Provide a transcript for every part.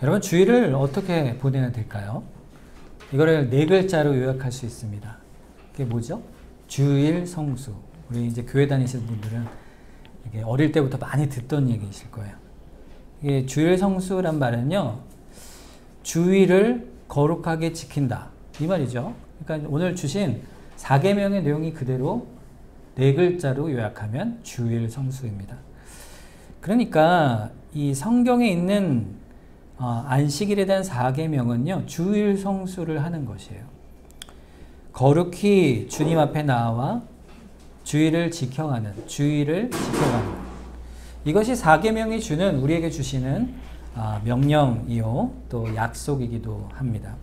여러분 주일을 어떻게 보내야 될까요? 이거를 네 글자로 요약할 수 있습니다. 그게 뭐죠? 주일 성수. 우리 이제 교회 다니시는 분들은 이게 어릴 때부터 많이 듣던 얘기이실 거예요. 이게 주일 성수란 말은요, 주일을 거룩하게 지킨다 이 말이죠. 그러니까 오늘 주신 4계명의 내용이 그대로 네 글자로 요약하면 주일 성수입니다. 그러니까 이 성경에 있는 안식일에 대한 4계명은요, 주일 성수를 하는 것이에요. 거룩히 주님 앞에 나와 주일을 지켜가는, 주일을 지켜가는, 이것이 4계명이 주는, 우리에게 주시는 명령이요 또 약속이기도 합니다.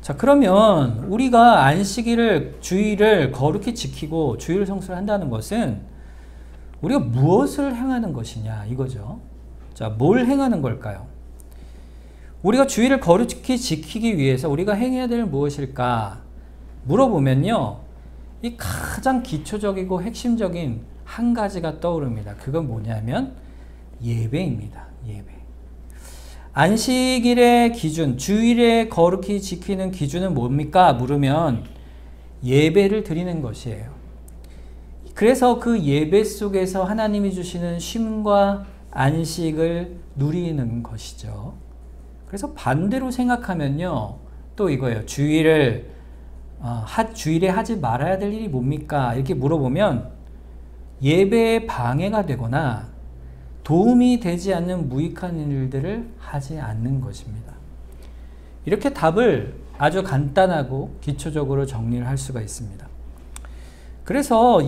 자, 그러면 우리가 안식일을, 주일을 거룩히 지키고 주일 성수를 한다는 것은 우리가 무엇을 행하는 것이냐 이거죠. 자, 뭘 행하는 걸까요? 우리가 주일을 거룩히 지키기 위해서 우리가 행해야 될 무엇일까 물어보면요, 이 가장 기초적이고 핵심적인 한 가지가 떠오릅니다. 그건 뭐냐면 예배입니다. 예배. 안식일의 기준, 주일에 거룩히 지키는 기준은 뭡니까? 물으면 예배를 드리는 것이에요. 그래서 그 예배 속에서 하나님이 주시는 쉼과 안식을 누리는 것이죠. 그래서 반대로 생각하면요, 또 이거예요. 주일에 하지 말아야 될 일이 뭡니까? 이렇게 물어보면 예배에 방해가 되거나 도움이 되지 않는 무익한 일들을 하지 않는 것입니다. 이렇게 답을 아주 간단하고 기초적으로 정리를 할 수가 있습니다. 그래서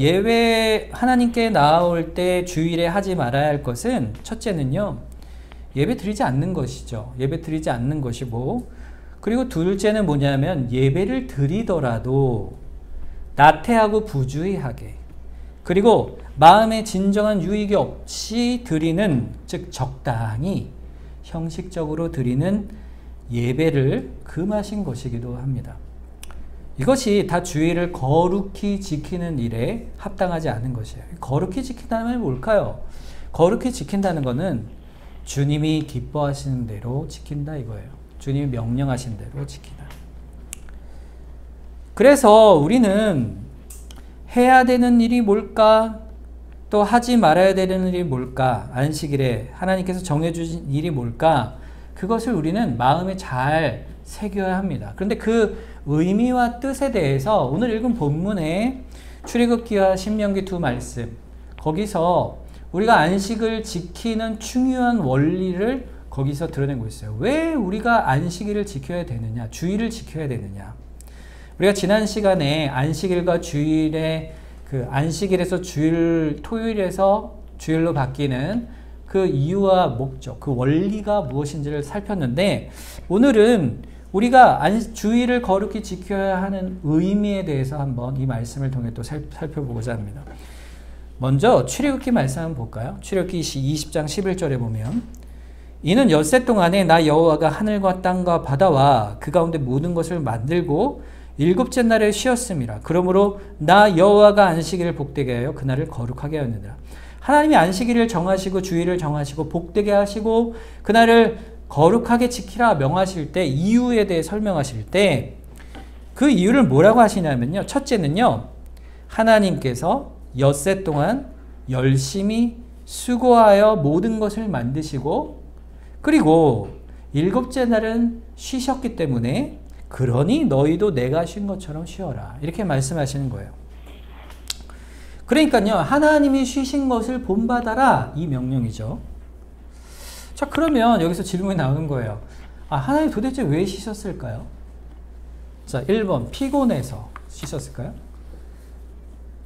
하나님께 나아올 때 주일에 하지 말아야 할 것은, 첫째는요, 예배 드리지 않는 것이죠. 예배 드리지 않는 것이고, 그리고 둘째는 뭐냐면 예배를 드리더라도 나태하고 부주의하게, 그리고 마음에 진정한 유익이 없이 드리는, 즉 적당히 형식적으로 드리는 예배를 금하신 것이기도 합니다. 이것이 다 주일을 거룩히 지키는 일에 합당하지 않은 것이에요. 거룩히 지킨다는 건 뭘까요? 거룩히 지킨다는 것은 주님이 기뻐하시는 대로 지킨다 이거예요. 주님이 명령하신 대로 지키다. 그래서 우리는 해야 되는 일이 뭘까? 또 하지 말아야 되는 일이 뭘까? 안식일에 하나님께서 정해주신 일이 뭘까? 그것을 우리는 마음에 잘 새겨야 합니다. 그런데 그 의미와 뜻에 대해서 오늘 읽은 본문의 출애굽기와 신명기 두 말씀, 거기서 우리가 안식을 지키는 중요한 원리를 거기서 드러내고 있어요. 왜 우리가 안식일을 지켜야 되느냐, 주일을 지켜야 되느냐. 우리가 지난 시간에 안식일과 주일의 안식일에서 토요일에서 주일로 바뀌는 그 이유와 목적, 그 원리가 무엇인지를 살폈는데, 오늘은 우리가 주일을 거룩히 지켜야 하는 의미에 대해서 한번 이 말씀을 통해 또 살펴보고자 합니다. 먼저 출애굽기 말씀 한번 볼까요? 출애굽기 20장 11절에 보면, 이는 엿새 동안에 나 여호와가 하늘과 땅과 바다와 그 가운데 모든 것을 만들고 일곱째 날에 쉬었음이라. 그러므로 나 여호와가 안식일을 복되게 하여 그날을 거룩하게 하였느니라. 하나님이 안식일을 정하시고 주일을 정하시고 복되게 하시고 그날을 거룩하게 지키라 명하실 때, 이유에 대해 설명하실 때 그 이유를 뭐라고 하시냐면요, 첫째는요, 하나님께서 엿새 동안 열심히 수고하여 모든 것을 만드시고, 그리고 일곱째 날은 쉬셨기 때문에 그러니 너희도 내가 쉰 것처럼 쉬어라, 이렇게 말씀하시는 거예요. 그러니까요, 하나님이 쉬신 것을 본받아라, 이 명령이죠. 자, 그러면 여기서 질문이 나오는 거예요. 하나님 도대체 왜 쉬셨을까요? 자, 1번 피곤해서 쉬셨을까요?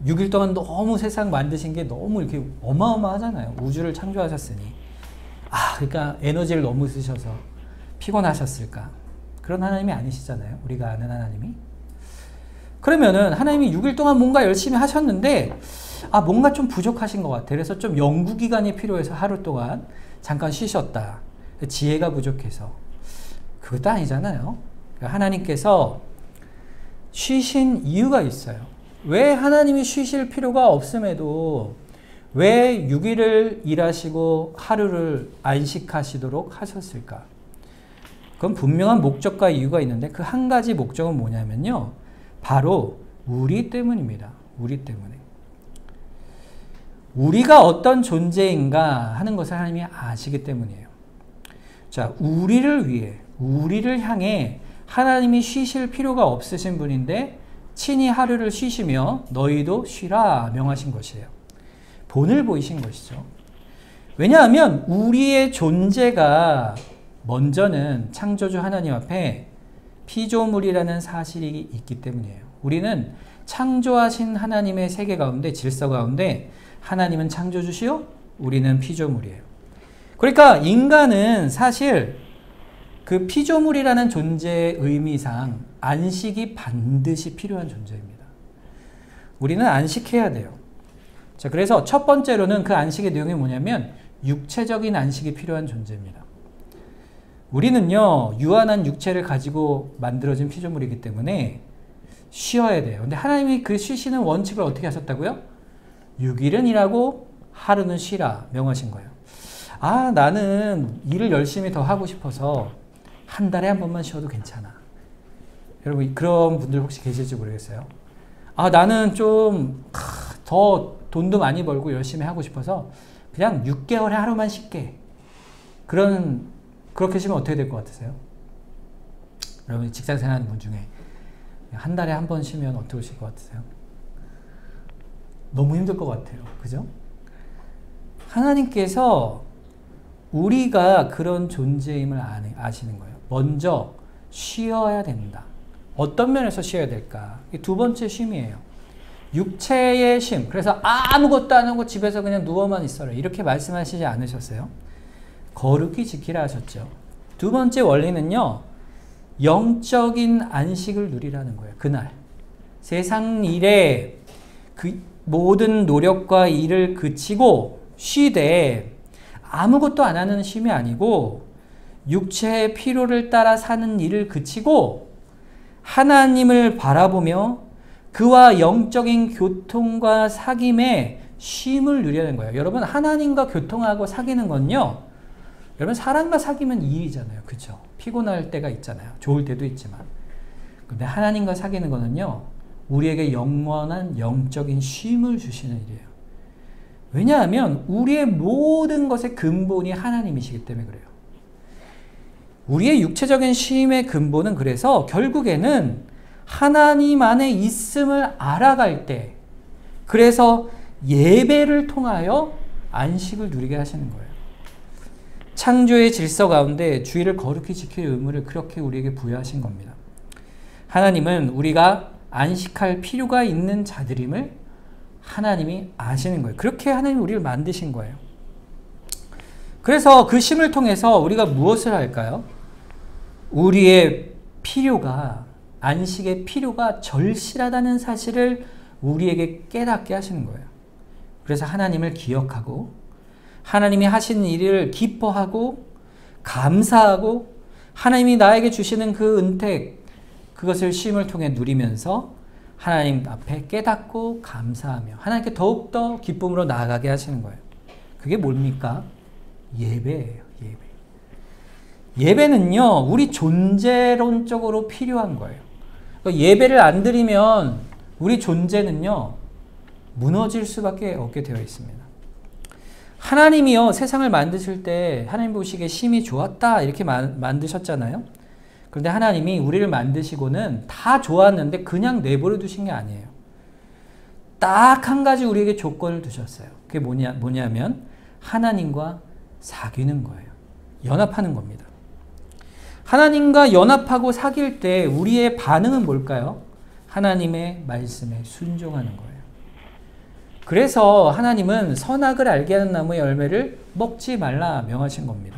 6일 동안 너무 세상 만드신 게 너무 이렇게 어마어마하잖아요. 우주를 창조하셨으니. 그러니까 에너지를 너무 쓰셔서 피곤하셨을까? 그런 하나님이 아니시잖아요. 우리가 아는 하나님이. 그러면은 하나님이 6일 동안 뭔가 열심히 하셨는데 뭔가 좀 부족하신 것 같아. 그래서 좀 연구기간이 필요해서 하루 동안 잠깐 쉬셨다. 지혜가 부족해서. 그것도 아니잖아요. 하나님께서 쉬신 이유가 있어요. 왜 하나님이 쉬실 필요가 없음에도 왜 6일을 일하시고 하루를 안식하시도록 하셨을까? 그건 분명한 목적과 이유가 있는데 그 한 가지 목적은 뭐냐면요. 바로 우리 때문입니다. 우리 때문에. 우리가 어떤 존재인가 하는 것을 하나님이 아시기 때문이에요. 자, 우리를 위해, 우리를 향해 하나님이 쉬실 필요가 없으신 분인데 친히 하루를 쉬시며 너희도 쉬라 명하신 것이에요. 본을 보이신 것이죠. 왜냐하면 우리의 존재가 먼저는 창조주 하나님 앞에 피조물이라는 사실이 있기 때문이에요. 우리는 창조하신 하나님의 세계 가운데, 질서 가운데 하나님은 창조주시요, 우리는 피조물이에요. 그러니까 인간은 사실 그 피조물이라는 존재의 의미상 안식이 반드시 필요한 존재입니다. 우리는 안식해야 돼요. 자, 그래서 첫 번째로는 그 안식의 내용이 뭐냐면 육체적인 안식이 필요한 존재입니다. 우리는요, 유한한 육체를 가지고 만들어진 피조물이기 때문에 쉬어야 돼요. 근데 하나님이 그 쉬시는 원칙을 어떻게 하셨다고요? 6일은 일하고 하루는 쉬라 명하신 거예요. 아, 나는 일을 열심히 더 하고 싶어서 한 달에 한 번만 쉬어도 괜찮아. 여러분, 그런 분들 혹시 계실지 모르겠어요. 아, 나는 좀 더 돈도 많이 벌고 열심히 하고 싶어서 그냥 6개월에 하루만 쉴게. 그렇게 쉬면 어떻게 될 것 같으세요? 여러분, 직장 생활하는 분 중에 한 달에 한 번 쉬면 어떻게 쉴 것 같으세요? 너무 힘들 것 같아요. 그죠? 하나님께서 우리가 그런 존재임을 아시는 거예요. 먼저 쉬어야 된다. 어떤 면에서 쉬어야 될까? 두 번째 쉼이에요. 육체의 쉼. 그래서 아무것도 안 하고 집에서 그냥 누워만 있어라. 이렇게 말씀하시지 않으셨어요? 거룩히 지키라 하셨죠. 두 번째 원리는요. 영적인 안식을 누리라는 거예요. 그날. 세상 일에 그 모든 노력과 일을 그치고 쉬되 아무것도 안 하는 쉼이 아니고 육체의 피로를 따라 사는 일을 그치고 하나님을 바라보며 그와 영적인 교통과 사귐에 쉼을 누리는 거예요. 여러분, 하나님과 교통하고 사귀는 건요. 여러분, 사람과 사귀면 일이잖아요. 그렇죠? 피곤할 때가 있잖아요. 좋을 때도 있지만. 근데 하나님과 사귀는 거는요. 우리에게 영원한 영적인 쉼을 주시는 일이에요. 왜냐하면 우리의 모든 것의 근본이 하나님이시기 때문에 그래요. 우리의 육체적인 쉼의 근본은 그래서 결국에는 하나님 안에 있음을 알아갈 때, 그래서 예배를 통하여 안식을 누리게 하시는 거예요. 창조의 질서 가운데 주의를 거룩히 지킬 의무를 그렇게 우리에게 부여하신 겁니다. 하나님은 우리가 안식할 필요가 있는 자들임을 하나님이 아시는 거예요. 그렇게 하나님이 우리를 만드신 거예요. 그래서 그 쉼을 통해서 우리가 무엇을 할까요? 우리의 필요가, 안식의 필요가 절실하다는 사실을 우리에게 깨닫게 하시는 거예요. 그래서 하나님을 기억하고 하나님이 하신 일을 기뻐하고 감사하고 하나님이 나에게 주시는 그 은택, 그것을 쉼을 통해 누리면서 하나님 앞에 깨닫고 감사하며 하나님께 더욱더 기쁨으로 나아가게 하시는 거예요. 그게 뭡니까? 예배예요. 예배. 예배는요, 우리 존재론적으로 필요한 거예요. 예배를 안 드리면 우리 존재는요, 무너질 수밖에 없게 되어 있습니다. 하나님이요, 세상을 만드실 때 하나님 보시기에 심히 좋았다 이렇게 만드셨잖아요. 그런데 하나님이 우리를 만드시고는 다 좋았는데 그냥 내버려 두신 게 아니에요. 딱 한 가지 우리에게 조건을 두셨어요. 그게 뭐냐면 하나님과 사귀는 거예요. 연합하는 겁니다. 하나님과 연합하고 사귈 때 우리의 반응은 뭘까요? 하나님의 말씀에 순종하는 거예요. 그래서 하나님은 선악을 알게 하는 나무의 열매를 먹지 말라 명하신 겁니다.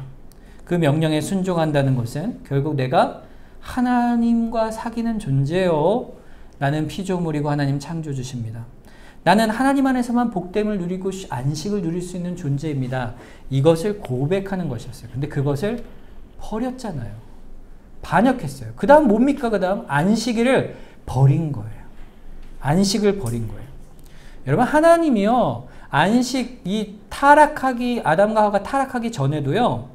그 명령에 순종한다는 것은 결국 내가 하나님과 사귀는 존재요. 나는 피조물이고 하나님 창조주십니다. 나는 하나님 안에서만 복됨을 누리고 안식을 누릴 수 있는 존재입니다. 이것을 고백하는 것이었어요. 근데 그것을 버렸잖아요. 반역했어요. 그 다음 뭡니까? 그 다음 안식일을 버린 거예요. 안식을 버린 거예요. 여러분, 하나님이요, 안식, 아담과 하와가 타락하기 전에도요,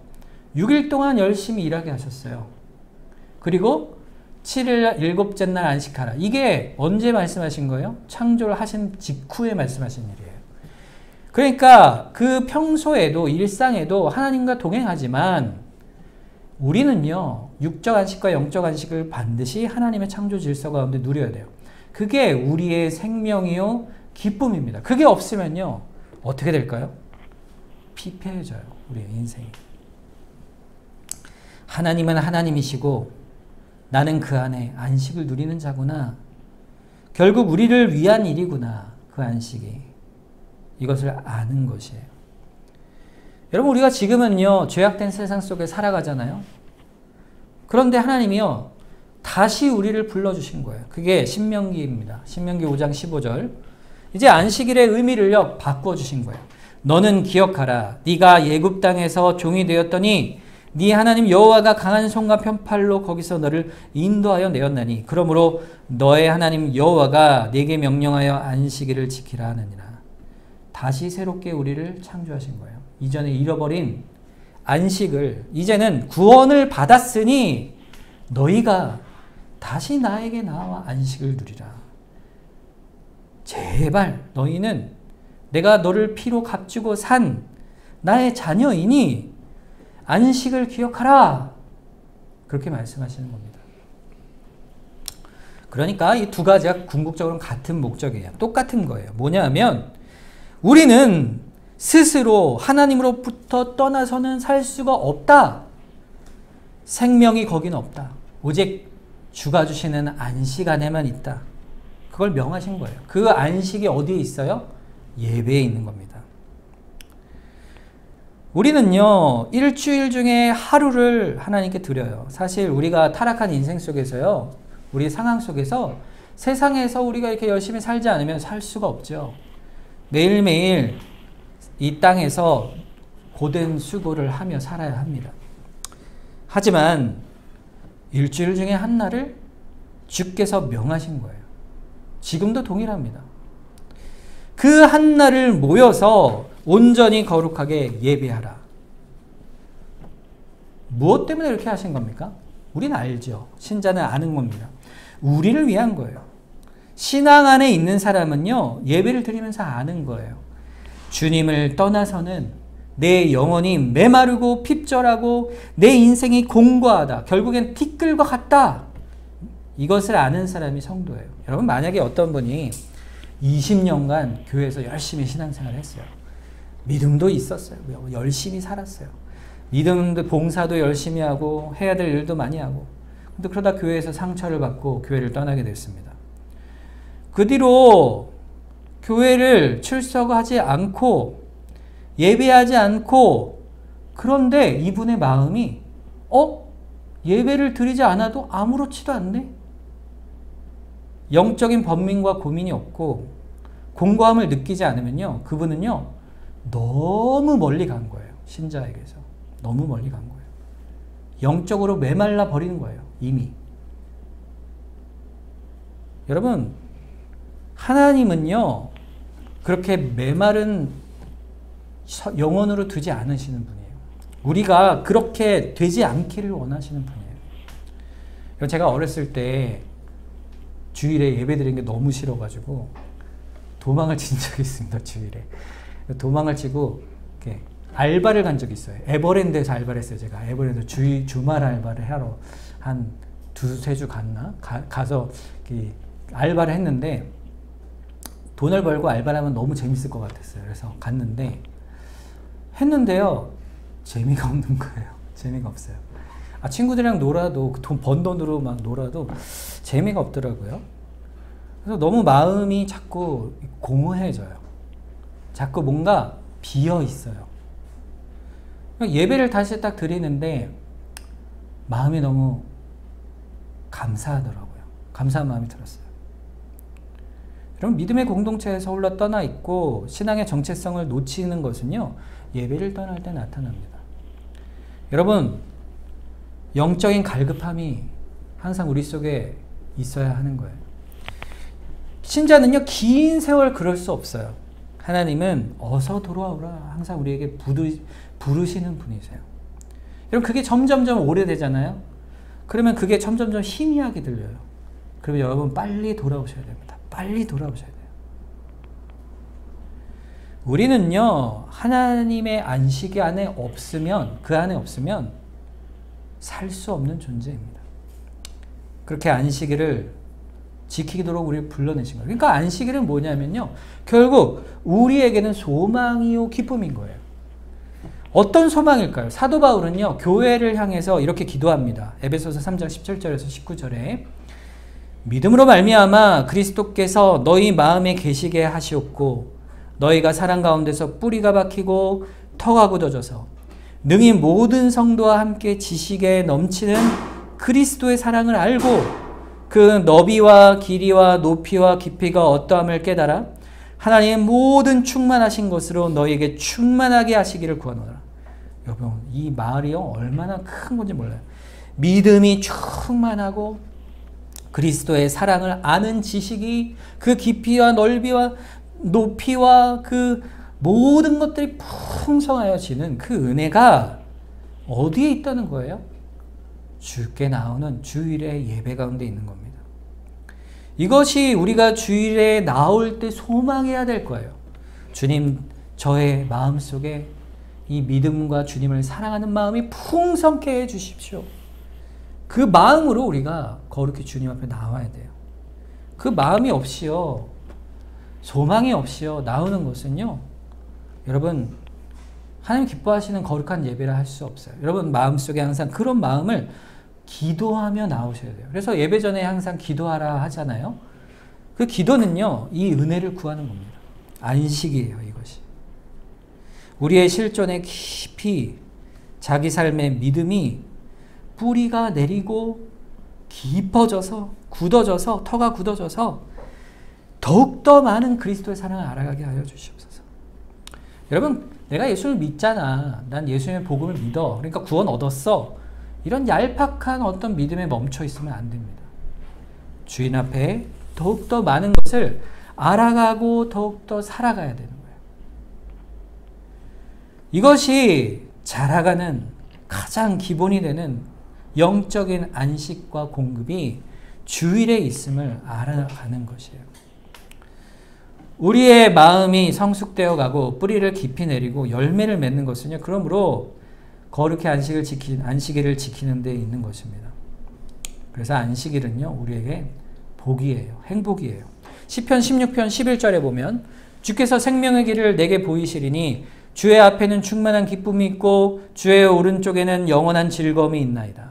6일 동안 열심히 일하게 하셨어요. 그리고 7일 일곱째 날 안식하라. 이게 언제 말씀하신 거예요? 창조를 하신 직후에 말씀하신 일이에요. 그러니까 그 평소에도 일상에도 하나님과 동행하지만 우리는요, 육적 안식과 영적 안식을 반드시 하나님의 창조 질서 가운데 누려야 돼요. 그게 우리의 생명이요 기쁨입니다. 그게 없으면요 어떻게 될까요? 피폐해져요. 우리의 인생이. 하나님은 하나님이시고 나는 그 안에 안식을 누리는 자구나. 결국 우리를 위한 일이구나. 그 안식이. 이것을 아는 것이에요. 여러분, 우리가 지금은요 죄악된 세상 속에 살아가잖아요. 그런데 하나님이요 다시 우리를 불러주신 거예요. 그게 신명기입니다. 신명기 5장 15절. 이제 안식일의 의미를요 바꿔주신 거예요. 너는 기억하라. 네가 애굽 땅에서 종이 되었더니 네 하나님 여호와가 강한 손과 편팔로 거기서 너를 인도하여 내었나니 그러므로 너의 하나님 여호와가 네게 명령하여 안식일을 지키라 하느니라. 다시 새롭게 우리를 창조하신 거예요. 이전에 잃어버린 안식을 이제는 구원을 받았으니 너희가 다시 나에게 나와 안식을 누리라. 제발 너희는 내가 너를 피로 값주고 산 나의 자녀이니 안식을 기억하라. 그렇게 말씀하시는 겁니다. 그러니까 이 두 가지가 궁극적으로는 같은 목적이에요. 똑같은 거예요. 뭐냐면 우리는 스스로 하나님으로부터 떠나서는 살 수가 없다. 생명이 거기는 없다. 오직 주가 주시는 안식 안에만 있다. 그걸 명하신 거예요. 그 안식이 어디에 있어요? 예배에 있는 겁니다. 우리는요 일주일 중에 하루를 하나님께 드려요. 사실 우리가 타락한 인생 속에서요, 우리 상황 속에서 세상에서 우리가 이렇게 열심히 살지 않으면 살 수가 없죠. 매일매일 이 땅에서 고된 수고를 하며 살아야 합니다. 하지만 일주일 중에 한 날을 주께서 명하신 거예요. 지금도 동일합니다. 그 한 날을 모여서 온전히 거룩하게 예배하라. 무엇 때문에 이렇게 하신 겁니까? 우리는 알죠. 신자는 아는 겁니다. 우리를 위한 거예요. 신앙 안에 있는 사람은요 예배를 드리면서 아는 거예요. 주님을 떠나서는 내 영혼이 메마르고 핍절하고 내 인생이 공고하다. 결국엔 티끌과 같다. 이것을 아는 사람이 성도예요. 여러분, 만약에 어떤 분이 20년간 교회에서 열심히 신앙생활을 했어요. 믿음도 있었어요. 열심히 살았어요. 믿음도 봉사도 열심히 하고 해야 될 일도 많이 하고. 근데 그러다 교회에서 상처를 받고 교회를 떠나게 됐습니다. 그 뒤로 교회를 출석하지 않고 예배하지 않고, 그런데 이분의 마음이 예배를 드리지 않아도 아무렇지도 않네? 영적인 번민과 고민이 없고 공고함을 느끼지 않으면요 그분은요 너무 멀리 간 거예요. 신자에게서 너무 멀리 간 거예요. 영적으로 메말라 버리는 거예요. 이미. 여러분, 하나님은요 그렇게 메마른 영혼으로 두지 않으시는 분이에요. 우리가 그렇게 되지 않기를 원하시는 분이에요. 제가 어렸을 때 주일에 예배 드리는 게 너무 싫어가지고 도망을 친 적이 있습니다. 주일에 도망을 치고 이렇게 알바를 간 적이 있어요. 에버랜드에서 알바를 했어요. 제가 에버랜드 주말 알바를 하러 한 두세 주 갔나? 가서 알바를 했는데 돈을 벌고 알바를 하면 너무 재밌을 것 같았어요. 그래서 갔는데 했는데요 재미가 없는 거예요. 재미가 없어요. 친구들이랑 놀아도 번 돈으로 막 놀아도 재미가 없더라고요. 그래서 너무 마음이 자꾸 공허해져요. 자꾸 뭔가 비어 있어요. 예배를 다시 딱 드리는데 마음이 너무 감사하더라고요. 감사한 마음이 들었어요. 여러분, 믿음의 공동체에서 홀로 떠나 있고 신앙의 정체성을 놓치는 것은요 예배를 떠날 때 나타납니다. 여러분, 영적인 갈급함이 항상 우리 속에 있어야 하는 거예요. 신자는요 긴 세월 그럴 수 없어요. 하나님은 어서 돌아오라 항상 우리에게 부르시는 분이세요. 여러분, 그게 점점점 오래되잖아요. 그러면 그게 점점점 희미하게 들려요. 그러면 여러분 빨리 돌아오셔야 됩니다. 빨리 돌아오셔야 돼요. 우리는요, 하나님의 안식이 안에 없으면, 그 안에 없으면 살 수 없는 존재입니다. 그렇게 안식일을 지키도록 우리를 불러내신 거예요. 그러니까 안식일은 뭐냐면요, 결국 우리에게는 소망이요 기쁨인 거예요. 어떤 소망일까요? 사도 바울은요, 교회를 향해서 이렇게 기도합니다. 에베소서 3장 17절에서 19절에 믿음으로 말미암아 그리스도께서 너희 마음에 계시게 하시옵고 너희가 사랑 가운데서 뿌리가 박히고 터가 굳어져서 능히 모든 성도와 함께 지식에 넘치는 그리스도의 사랑을 알고 그 너비와 길이와 높이와 깊이가 어떠함을 깨달아 하나님의 모든 충만하신 것으로 너희에게 충만하게 하시기를 구하노라. 여러분, 이 말이요 얼마나 큰 건지 몰라요. 믿음이 충만하고 그리스도의 사랑을 아는 지식이 그 깊이와 넓이와 높이와 그 모든 것들이 풍성하여지는 그 은혜가 어디에 있다는 거예요? 주께 나오는 주일의 예배 가운데 있는 겁니다. 이것이 우리가 주일에 나올 때 소망해야 될 거예요. 주님, 저의 마음속에 이 믿음과 주님을 사랑하는 마음이 풍성케 해 주십시오. 그 마음으로 우리가 거룩히 주님 앞에 나와야 돼요. 그 마음이 없이요, 소망이 없이요 나오는 것은요, 여러분, 하나님 기뻐하시는 거룩한 예배를 할 수 없어요. 여러분 마음속에 항상 그런 마음을 기도하며 나오셔야 돼요. 그래서 예배 전에 항상 기도하라 하잖아요. 그 기도는요, 이 은혜를 구하는 겁니다. 안식이에요, 이것이. 우리의 실존에 깊이 자기 삶의 믿음이 뿌리가 내리고 깊어져서 굳어져서 터가 굳어져서 더욱더 많은 그리스도의 사랑을 알아가게 하여 주시옵소서. 여러분, 내가 예수를 믿잖아. 난 예수님의 복음을 믿어. 그러니까 구원 얻었어. 이런 얄팍한 어떤 믿음에 멈춰 있으면 안 됩니다. 주인 앞에 더욱더 많은 것을 알아가고 더욱더 살아가야 되는 거예요. 이것이 자라가는 가장 기본이 되는 영적인 안식과 공급이 주일에 있음을 알아가는 것이에요. 우리의 마음이 성숙되어 가고 뿌리를 깊이 내리고 열매를 맺는 것은요, 그러므로 거룩히 안식일을 지키는 데 있는 것입니다. 그래서 안식일은요, 우리에게 복이에요. 행복이에요. 시편 16편 11절에 보면 주께서 생명의 길을 내게 보이시리니 주의 앞에는 충만한 기쁨이 있고 주의 오른쪽에는 영원한 즐거움이 있나이다.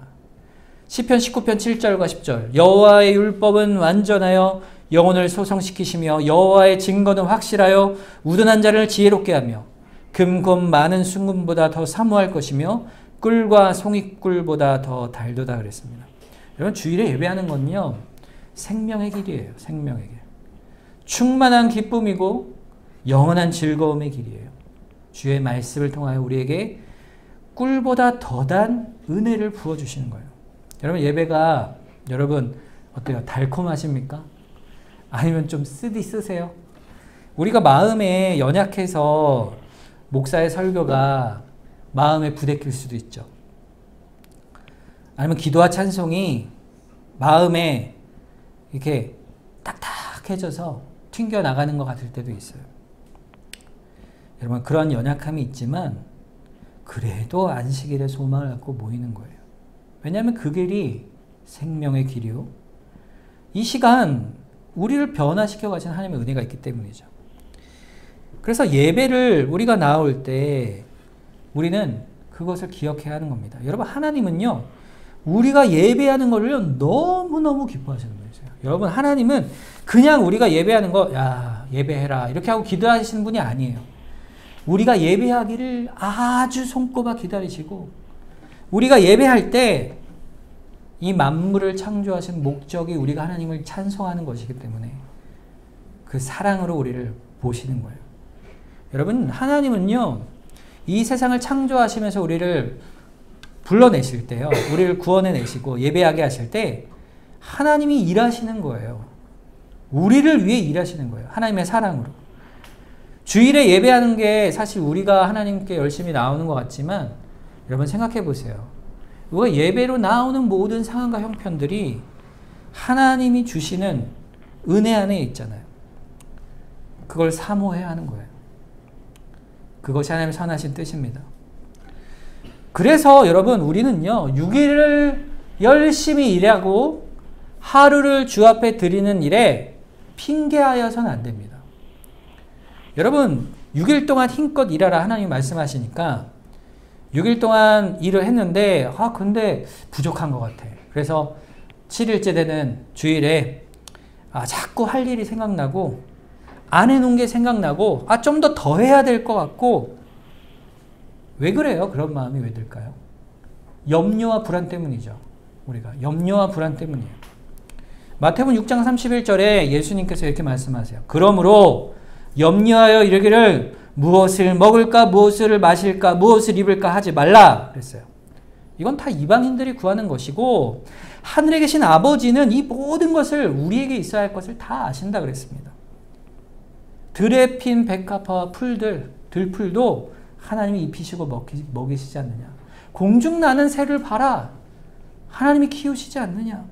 시편 19편 7절과 10절 여호와의 율법은 완전하여 영혼을 소성시키시며 여호와의 증거는 확실하여 우둔한 자를 지혜롭게 하며 금곧 많은 순금보다 더 사모할 것이며 꿀과 송이꿀보다 더 달도다 그랬습니다. 여러분, 주일에 예배하는 건요, 생명의 길이에요. 생명의 길. 충만한 기쁨이고 영원한 즐거움의 길이에요. 주의 말씀을 통하여 우리에게 꿀보다 더단 은혜를 부어주시는 거예요. 여러분, 예배가 여러분 어때요? 달콤하십니까? 아니면 좀 쓰세요? 우리가 마음에 연약해서 목사의 설교가 마음에 부대낄 수도 있죠. 아니면 기도와 찬송이 마음에 이렇게 딱딱해져서 튕겨나가는 것 같을 때도 있어요. 여러분, 그런 연약함이 있지만 그래도 안식일에 소망을 갖고 모이는 거예요. 왜냐하면 그 길이 생명의 길이요, 이 시간 우리를 변화시켜 가신 하나님의 은혜가 있기 때문이죠. 그래서 예배를 우리가 나올 때 우리는 그것을 기억해야 하는 겁니다. 여러분, 하나님은요, 우리가 예배하는 것을 너무너무 기뻐하시는 분이세요. 여러분, 하나님은 그냥 우리가 예배하는 거, 야, 예배해라 이렇게 하고 기도하시는 분이 아니에요. 우리가 예배하기를 아주 손꼽아 기다리시고, 우리가 예배할 때 이 만물을 창조하신 목적이 우리가 하나님을 찬송하는 것이기 때문에 그 사랑으로 우리를 보시는 거예요. 여러분, 하나님은요, 이 세상을 창조하시면서 우리를 불러내실 때요, 우리를 구원해내시고 예배하게 하실 때 하나님이 일하시는 거예요. 우리를 위해 일하시는 거예요. 하나님의 사랑으로. 주일에 예배하는 게 사실 우리가 하나님께 열심히 나오는 것 같지만 여러분 생각해 보세요. 우리가 예배로 나오는 모든 상황과 형편들이 하나님이 주시는 은혜 안에 있잖아요. 그걸 사모해야 하는 거예요. 그것이 하나님의 선하신 뜻입니다. 그래서 여러분 우리는요 6일을 열심히 일하고 하루를 주 앞에 드리는 일에 핑계하여서는 안 됩니다. 여러분 6일 동안 힘껏 일하라 하나님이 말씀하시니까 6일 동안 일을 했는데 근데 부족한 것 같아. 그래서 7일째 되는 주일에 자꾸 할 일이 생각나고 안 해놓은 게 생각나고 좀 더 해야 될 것 같고. 왜 그래요? 그런 마음이 왜 들까요? 염려와 불안 때문이죠. 우리가 염려와 불안 때문이에요. 마태복음 6장 31절에 예수님께서 이렇게 말씀하세요. 그러므로 염려하여 이르기를 무엇을 먹을까 무엇을 마실까 무엇을 입을까 하지 말라 그랬어요. 이건 다 이방인들이 구하는 것이고 하늘에 계신 아버지는 이 모든 것을 우리에게 있어야 할 것을 다 아신다 그랬습니다. 들에 핀 백합화와 풀들, 들풀도 하나님이 입히시고 먹이시지 않느냐. 공중 나는 새를 봐라. 하나님이 키우시지 않느냐.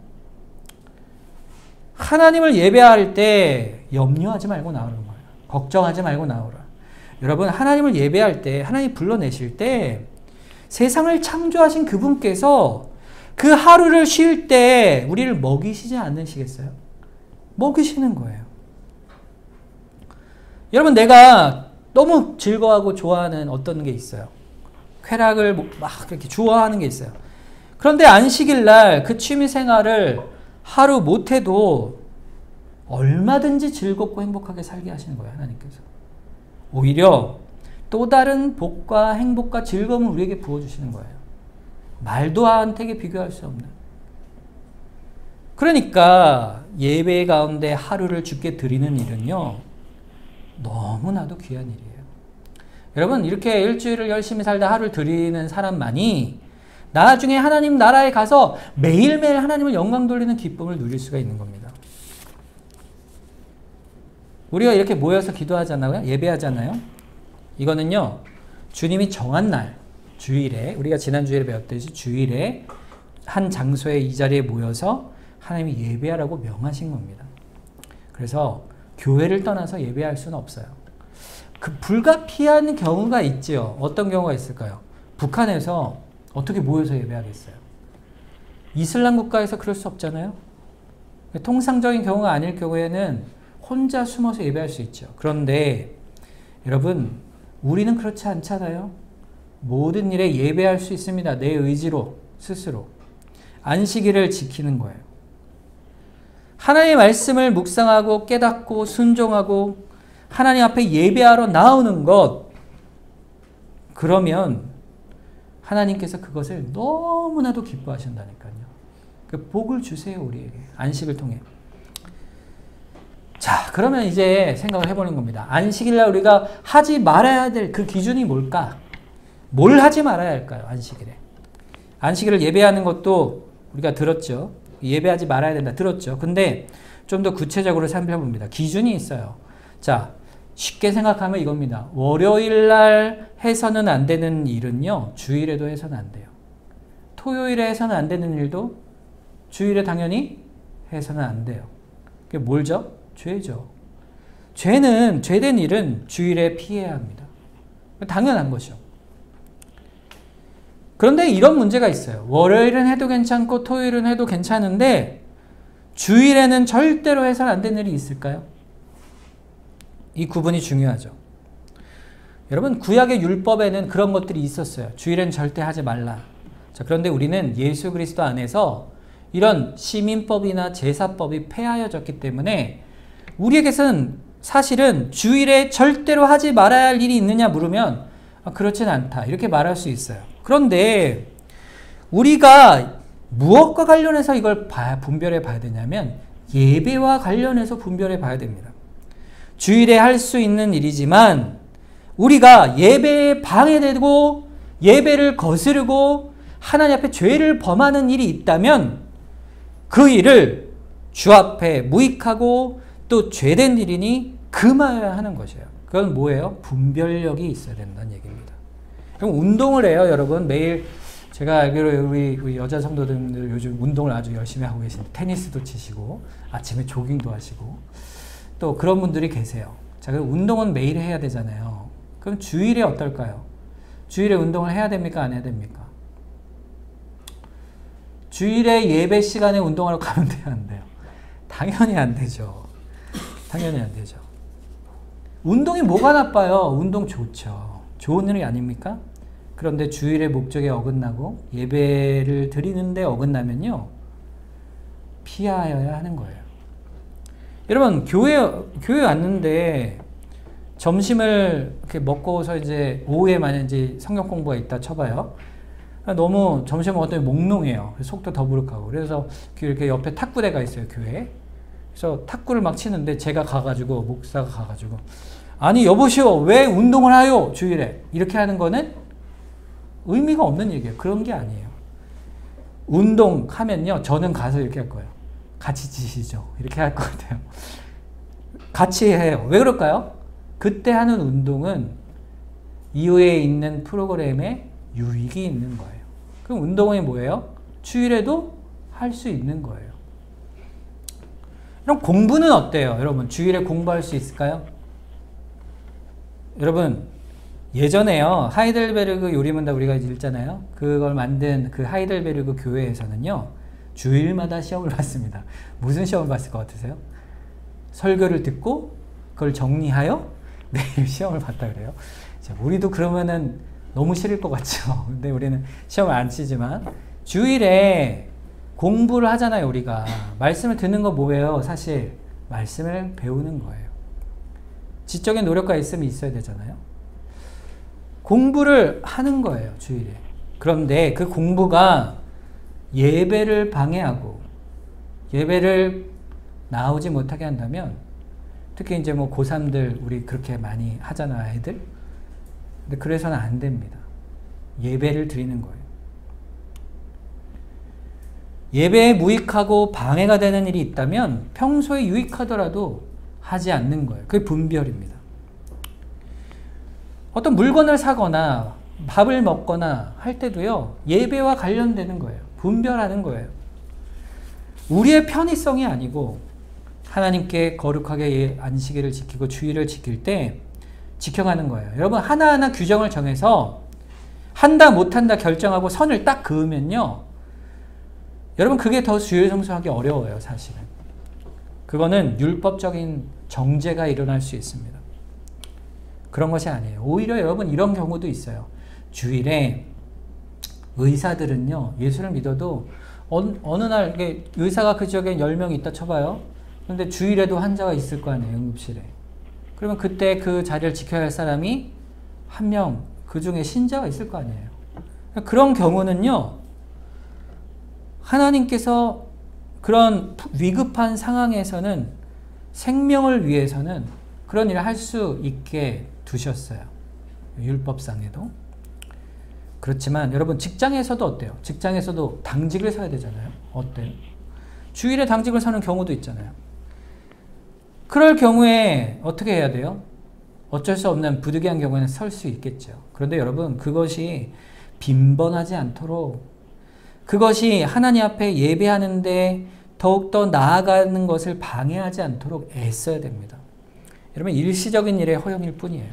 하나님을 예배할 때 염려하지 말고 나오는 거예요. 걱정하지 말고 나오라. 여러분 하나님을 예배할 때 하나님이 불러내실 때 세상을 창조하신 그분께서 그 하루를 쉴 때 우리를 먹이시지 않으시겠어요? 먹이시는 거예요. 여러분 내가 너무 즐거워하고 좋아하는 어떤 게 있어요. 쾌락을 막 그렇게 좋아하는 게 있어요. 그런데 안식일 날 그 취미 생활을 하루 못해도 얼마든지 즐겁고 행복하게 살게 하시는 거예요. 하나님께서. 오히려 또 다른 복과 행복과 즐거움을 우리에게 부어주시는 거예요. 말도 안 되게 비교할 수 없는. 그러니까 예배 가운데 하루를 주께 드리는 일은요. 너무나도 귀한 일이에요. 여러분 이렇게 일주일을 열심히 살다 하루를 드리는 사람만이 나중에 하나님 나라에 가서 매일매일 하나님을 영광 돌리는 기쁨을 누릴 수가 있는 겁니다. 우리가 이렇게 모여서 기도하잖아요. 예배하잖아요. 이거는요. 주님이 정한 날 주일에 우리가 지난 주일에 배웠듯이 주일에 한 장소에 이 자리에 모여서 하나님이 예배하라고 명하신 겁니다. 그래서 교회를 떠나서 예배할 수는 없어요. 그 불가피한 경우가 있죠. 어떤 경우가 있을까요? 북한에서 어떻게 모여서 예배하겠어요? 이슬람 국가에서 그럴 수 없잖아요. 통상적인 경우가 아닐 경우에는 혼자 숨어서 예배할 수 있죠. 그런데 여러분 우리는 그렇지 않잖아요. 모든 일에 예배할 수 있습니다. 내 의지로 스스로. 안식일을 지키는 거예요. 하나님의 말씀을 묵상하고 깨닫고 순종하고 하나님 앞에 예배하러 나오는 것, 그러면 하나님께서 그것을 너무나도 기뻐하신다니까요. 그 복을 주세요. 우리에게. 안식을 통해. 자, 그러면 이제 생각을 해보는 겁니다. 안식일날 우리가 하지 말아야 될 그 기준이 뭘까? 뭘 하지 말아야 할까요? 안식일에. 안식일을 예배하는 것도 우리가 들었죠. 예배하지 말아야 된다. 들었죠. 근데 좀 더 구체적으로 살펴봅니다. 기준이 있어요. 자, 쉽게 생각하면 이겁니다. 월요일날 해서는 안 되는 일은요. 주일에도 해서는 안 돼요. 토요일에 해서는 안 되는 일도 주일에 당연히 해서는 안 돼요. 그게 뭘죠? 죄죠. 죄된 일은 주일에 피해야 합니다. 당연한 것이죠. 그런데 이런 문제가 있어요. 월요일은 해도 괜찮고 토요일은 해도 괜찮은데 주일에는 절대로 해서는 안 되는 일이 있을까요? 이 구분이 중요하죠. 여러분 구약의 율법에는 그런 것들이 있었어요. 주일엔 절대 하지 말라. 자, 그런데 우리는 예수 그리스도 안에서 이런 시민법이나 제사법이 폐하여졌기 때문에 우리에게서는 사실은 주일에 절대로 하지 말아야 할 일이 있느냐 물으면 그렇진 않다. 이렇게 말할 수 있어요. 그런데 우리가 무엇과 관련해서 이걸 분별해 봐야 되냐면 예배와 관련해서 분별해 봐야 됩니다. 주일에 할 수 있는 일이지만 우리가 예배에 방해되고 예배를 거스르고 하나님 앞에 죄를 범하는 일이 있다면 그 일을 주 앞에 무익하고 또 죄된 일이니 금하여야 하는 것이에요. 그건 뭐예요? 분별력이 있어야 된다는 얘기입니다. 그럼 운동을 해요, 여러분. 매일 제가 알기로 우리 여자 성도들 요즘 운동을 아주 열심히 하고 계신데 테니스도 치시고 아침에 조깅도 하시고 또 그런 분들이 계세요. 자, 그럼 운동은 매일 해야 되잖아요. 그럼 주일에 어떨까요? 주일에 운동을 해야 됩니까? 안 해야 됩니까? 주일에 예배 시간에 운동하러 가면 돼요? 안 돼요? 당연히 안 되죠. 당연히 안 되죠. 운동이 뭐가 나빠요? 운동 좋죠. 좋은 일이 아닙니까? 그런데 주일의 목적에 어긋나고 예배를 드리는데 어긋나면요, 피하여야 하는 거예요. 여러분, 교회 왔는데 점심을 이렇게 먹고서 이제 오후에 만약 이제 성경 공부가 있다 쳐봐요. 너무 점심 먹었더니 몽롱해요. 속도 더부룩하고. 그래서 이렇게 옆에 탁구대가 있어요, 교회에. 그래서 탁구를 막 치는데 제가 가가지고, 목사가 가가지고, 아니, 여보시오, 왜 운동을 하요? 주일에. 이렇게 하는 거는 의미가 없는 얘기예요. 그런 게 아니에요. 운동하면요, 저는 가서 이렇게 할 거예요. 같이 치시죠. 이렇게 할 것 같아요. 같이 해요. 왜 그럴까요? 그때 하는 운동은 이후에 있는 프로그램에 유익이 있는 거예요. 그럼 운동이 뭐예요? 주일에도 할 수 있는 거예요. 그럼 공부는 어때요? 여러분, 주일에 공부할 수 있을까요? 여러분, 예전에요, 하이델베르그 요리문답 우리가 읽잖아요. 그걸 만든 그 하이델베르그 교회에서는요, 주일마다 시험을 봤습니다. 무슨 시험을 봤을 것 같으세요? 설교를 듣고 그걸 정리하여 내일 시험을 봤다 그래요. 자, 우리도 그러면은 너무 싫을 것 같죠. 근데 우리는 시험을 안 치지만 주일에 공부를 하잖아요. 우리가 말씀을 듣는 거 뭐예요? 사실 말씀을 배우는 거예요. 지적인 노력과 있음이 있어야 되잖아요. 공부를 하는 거예요, 주일에. 그런데 그 공부가 예배를 방해하고 예배를 나오지 못하게 한다면, 특히 이제 뭐 고3들 우리 그렇게 많이 하잖아요, 아이들. 근데 그래서는 안 됩니다. 예배를 드리는 거예요. 예배에 무익하고 방해가 되는 일이 있다면 평소에 유익하더라도 하지 않는 거예요. 그게 분별입니다. 어떤 물건을 사거나 밥을 먹거나 할 때도요, 예배와 관련되는 거예요. 분별하는 거예요. 우리의 편의성이 아니고 하나님께 거룩하게 안식일을 지키고 주일을 지킬 때 지켜가는 거예요. 여러분, 하나하나 규정을 정해서 한다 못한다 결정하고 선을 딱 그으면요, 여러분, 그게 더 주일 성수하기 어려워요. 사실은 그거는 율법적인 정죄가 일어날 수 있습니다. 그런 것이 아니에요. 오히려 여러분, 이런 경우도 있어요. 주일에 의사들은요, 예수를 믿어도 어느 날 의사가 그 지역에 10명 있다 쳐봐요. 그런데 주일에도 환자가 있을 거 아니에요, 응급실에. 그러면 그때 그 자리를 지켜야 할 사람이 한 명, 그 중에 신자가 있을 거 아니에요. 그런 경우는요, 하나님께서 그런 위급한 상황에서는 생명을 위해서는 그런 일을 할 수 있게 두셨어요. 율법상에도. 그렇지만 여러분, 직장에서도 어때요? 직장에서도 당직을 서야 되잖아요. 어때요? 주일에 당직을 서는 경우도 있잖아요. 그럴 경우에 어떻게 해야 돼요? 어쩔 수 없는 부득이한 경우에는 설 수 있겠죠. 그런데 여러분, 그것이 빈번하지 않도록, 그것이 하나님 앞에 예배하는데 더욱더 나아가는 것을 방해하지 않도록 애써야 됩니다. 여러분, 일시적인 일의 허용일 뿐이에요.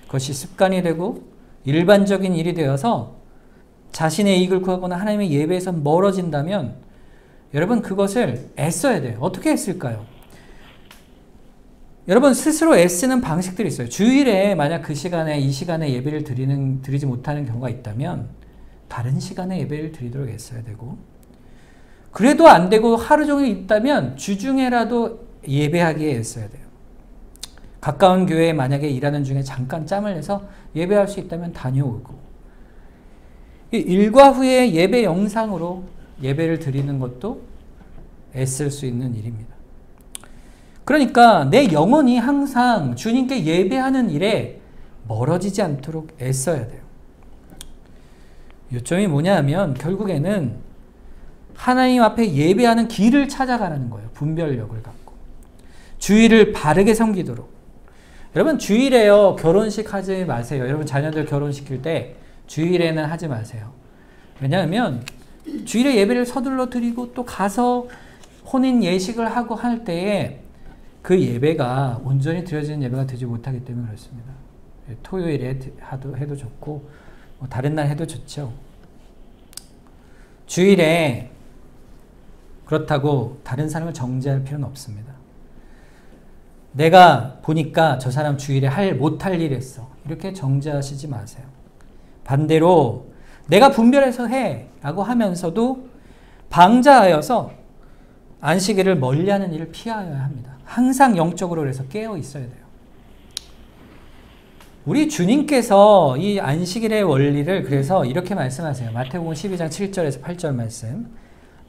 그것이 습관이 되고 일반적인 일이 되어서 자신의 이익을 구하거나 하나님의 예배에서 멀어진다면 여러분, 그것을 애써야 돼요. 어떻게 애쓸까요? 여러분, 스스로 애쓰는 방식들이 있어요. 주일에 만약 그 시간에, 이 시간에 예배를 드리지 못하는 경우가 있다면 다른 시간에 예배를 드리도록 애써야 되고, 그래도 안 되고 하루 종일 있다면 주중에라도 예배하기에 애써야 돼요. 가까운 교회에 만약에 일하는 중에 잠깐 짬을 내서 예배할 수 있다면 다녀오고, 일과 후에 예배 영상으로 예배를 드리는 것도 애쓸 수 있는 일입니다. 그러니까 내 영혼이 항상 주님께 예배하는 일에 멀어지지 않도록 애써야 돼요. 요점이 뭐냐 하면 결국에는 하나님 앞에 예배하는 길을 찾아가는 거예요. 분별력을 갖고. 주일을 바르게 섬기도록. 여러분, 주일에요, 결혼식 하지 마세요. 여러분, 자녀들 결혼시킬 때 주일에는 하지 마세요. 왜냐하면 주일에 예배를 서둘러 드리고 또 가서 혼인 예식을 하고 할 때에 그 예배가 온전히 드려지는 예배가 되지 못하기 때문에 그렇습니다. 토요일에 해도 좋고 뭐 다른 날 해도 좋죠. 주일에 그렇다고 다른 사람을 정죄할 필요는 없습니다. 내가 보니까 저 사람 주일에 못할 일 했어. 이렇게 정죄하시지 마세요. 반대로 내가 분별해서 해 라고 하면서도 방자하여서 안식일을 멀리하는 일을 피하여야 합니다. 항상 영적으로 그래서 깨어 있어야 돼요. 우리 주님께서 이 안식일의 원리를 그래서 이렇게 말씀하세요. 마태복음 12장 7절에서 8절 말씀.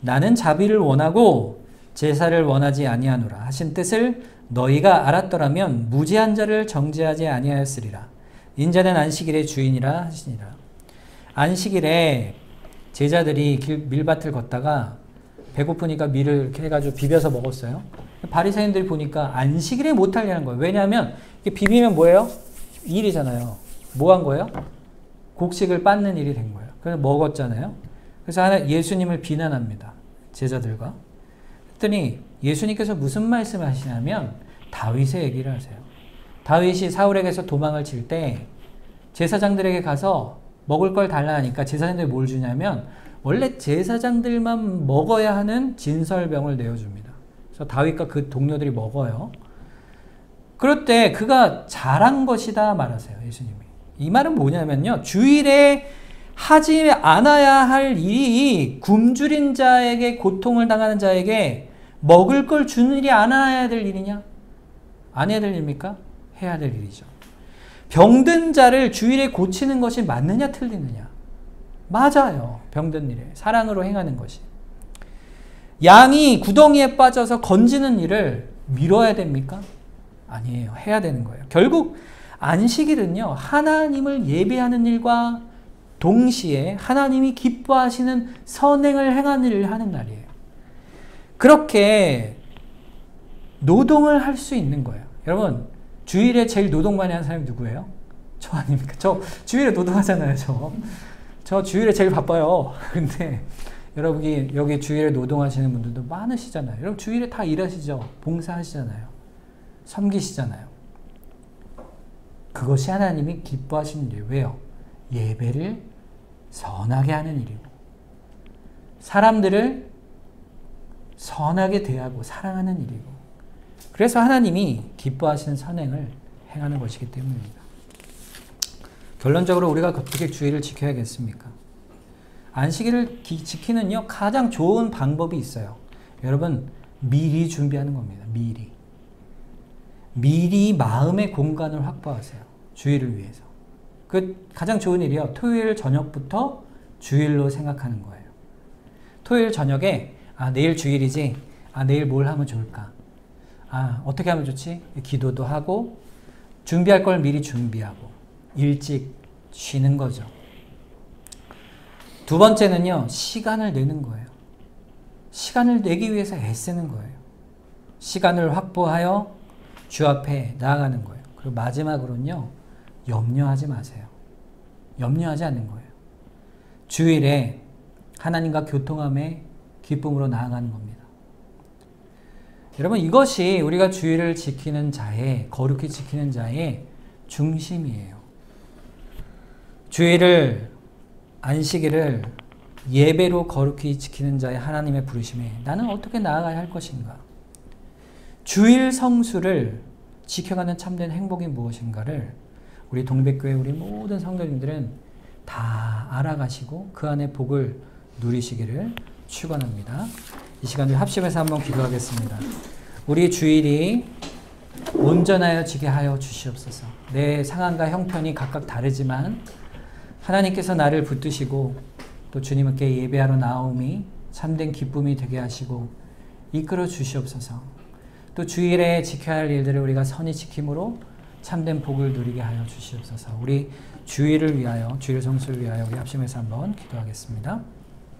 나는 자비를 원하고 제사를 원하지 아니하노라 하신 뜻을 너희가 알았더라면 무지한 자를 정죄하지 아니하였으리라. 인자는 안식일의 주인이라 하시니라. 안식일에 제자들이 밀밭을 걷다가 배고프니까 밀을 이렇게 해가지고 비벼서 먹었어요. 바리새인들이 보니까 안식일에 못하려는 거예요. 왜냐하면 이게 비비면 뭐예요? 일이잖아요. 뭐 한 거예요? 곡식을 빻는 일이 된 거예요. 그래서 먹었잖아요. 그래서 예수님을 비난합니다. 제자들과. 그랬더니 예수님께서 무슨 말씀을 하시냐면 다윗의 얘기를 하세요. 다윗이 사울에게서 도망을 칠 때 제사장들에게 가서 먹을 걸 달라 하니까 제사장들이 뭘 주냐면 원래 제사장들만 먹어야 하는 진설병을 내어줍니다. 그래서 다윗과 그 동료들이 먹어요. 그럴 때 그가 잘한 것이다 말하세요. 예수님이. 이 말은 뭐냐면요. 주일에 하지 않아야 할 일이 굶주린 자에게 고통을 당하는 자에게 먹을 걸 주는 일이 안 해야 될 일이냐? 안 해야 될 일입니까? 해야 될 일이죠. 병든 자를 주일에 고치는 것이 맞느냐 틀리느냐? 맞아요. 병든 일에 사랑으로 행하는 것이. 양이 구덩이에 빠져서 건지는 일을 미뤄야 됩니까? 아니에요. 해야 되는 거예요. 결국 안식일은요. 하나님을 예배하는 일과 동시에 하나님이 기뻐하시는 선행을 행하는 일을 하는 날이에요. 그렇게 노동을 할 수 있는 거예요. 여러분 주일에 제일 노동 많이 하는 사람이 누구예요? 저 아닙니까? 저 주일에 노동하잖아요. 저 주일에 제일 바빠요. 근데 여러분이 여기 주일에 노동하시는 분들도 많으시잖아요. 여러분 주일에 다 일하시죠. 봉사하시잖아요. 섬기시잖아요. 그것이 하나님이 기뻐하시는 일이에요. 왜요? 예배를 선하게 하는 일이고 사람들을 선하게 대하고 사랑하는 일이고 그래서 하나님이 기뻐하시는 선행을 행하는 것이기 때문입니다. 결론적으로 우리가 어떻게 주일을 지켜야겠습니까? 안식일을 지키는요 가장 좋은 방법이 있어요. 여러분 미리 준비하는 겁니다. 미리 마음의 공간을 확보하세요. 주일을 위해서. 그 가장 좋은 일이요. 토요일 저녁부터 주일로 생각하는 거예요. 토요일 저녁에 내일 주일이지. 내일 뭘 하면 좋을까? 어떻게 하면 좋지? 기도도 하고 준비할 걸 미리 준비하고 일찍 쉬는 거죠. 두 번째는요. 시간을 내는 거예요. 시간을 내기 위해서 애쓰는 거예요. 시간을 확보하여 주 앞에 나아가는 거예요. 그리고 마지막으로는요. 염려하지 마세요. 염려하지 않는 거예요. 주일에 하나님과 교통함에 기쁨으로 나아가는 겁니다. 여러분 이것이 우리가 주일을 지키는 자의 거룩히 지키는 자의 중심이에요. 주일을 안식일을 예배로 거룩히 지키는 자의 하나님의 부르심에 나는 어떻게 나아가야 할 것인가? 주일 성수를 지켜가는 참된 행복이 무엇인가를 우리 동백교회 우리 모든 성도님들은 다 알아가시고 그 안에 복을 누리시기를 축원합니다. 이 시간을 합심해서 한번 기도하겠습니다. 우리 주일이 온전하여 지게 하여 주시옵소서. 내 상황과 형편이 각각 다르지만 하나님께서 나를 붙드시고 또 주님께 예배하러 나옴이 참된 기쁨이 되게 하시고 이끌어 주시옵소서. 또 주일에 지켜야 할 일들을 우리가 선히 지킴으로 참된 복을 누리게 하여 주시옵소서. 우리 주일을 위하여 주일 성수를 위하여 우리 합심해서 한번 기도하겠습니다.